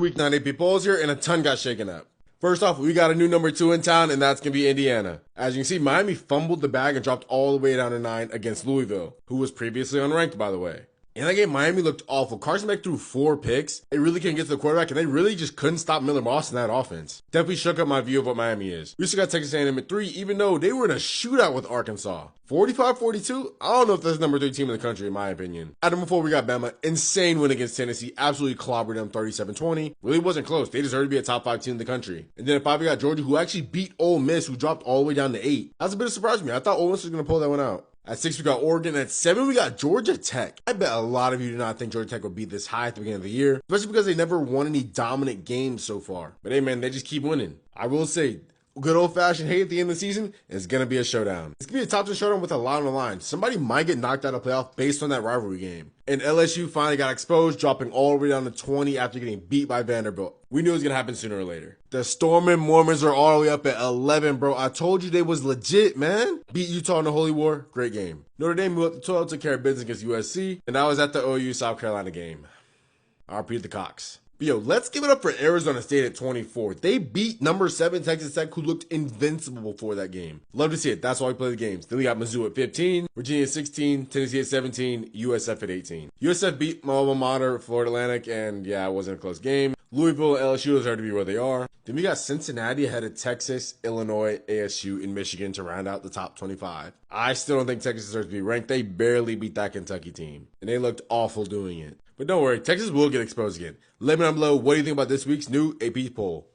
Week 9 AP polls here, and a ton got shaken up. First off, we got a new number 2 in town, and that's going to be Indiana. As you can see, Miami fumbled the bag and dropped all the way down to 9 against Louisville, who was previously unranked, by the way. In that game, Miami looked awful. Carson Beck threw 4 picks. They really couldn't get to the quarterback, and they really just couldn't stop Miller Moss in that offense. Definitely shook up my view of what Miami is. We still got Texas A&M at 3, even though they were in a shootout with Arkansas. 45-42? I don't know if that's the number 3 team in the country, in my opinion. At number 4, we got Bama. Insane win against Tennessee. Absolutely clobbered them 37-20. Really wasn't close. They deserve to be a top 5 team in the country. And then at 5, we got Georgia, who actually beat Ole Miss, who dropped all the way down to 8. That's a bit of a surprise to me. I thought Ole Miss was going to pull that one out. At 6, we got Oregon. At 7, we got Georgia Tech. I bet a lot of you do not think Georgia Tech would be this high at the beginning of the year, especially because they never won any dominant games so far. But hey, man, they just keep winning. I will say, good old-fashioned hate at the end of the season is going to be a showdown. It's going to be a top 10 showdown with a lot on the line. Somebody might get knocked out of playoff based on that rivalry game. And LSU finally got exposed, dropping all the way down to 20 after getting beat by Vanderbilt. We knew it was going to happen sooner or later. The Stormin' Mormons are all the way up at 11, bro. I told you they was legit, man. Beat Utah in the Holy War. Great game. Notre Dame moved up to 12, took care of business against USC. And I was at the OU South Carolina game. RP the Cox. But yo, let's give it up for Arizona State at 24. They beat number 7 Texas Tech, who looked invincible before that game. Love to see it. That's why we play the games. Then we got Mizzou at 15, Virginia at 16, Tennessee at 17, USF at 18. USF beat my alma mater, Florida Atlantic, and yeah, it wasn't a close game. Louisville and LSU deserve to be where they are. Then we got Cincinnati ahead of Texas, Illinois, ASU, and Michigan to round out the top 25. I still don't think Texas deserves to be ranked. They barely beat that Kentucky team, and they looked awful doing it. But don't worry, Texas will get exposed again. Let me know below, what do you think about this week's new AP poll?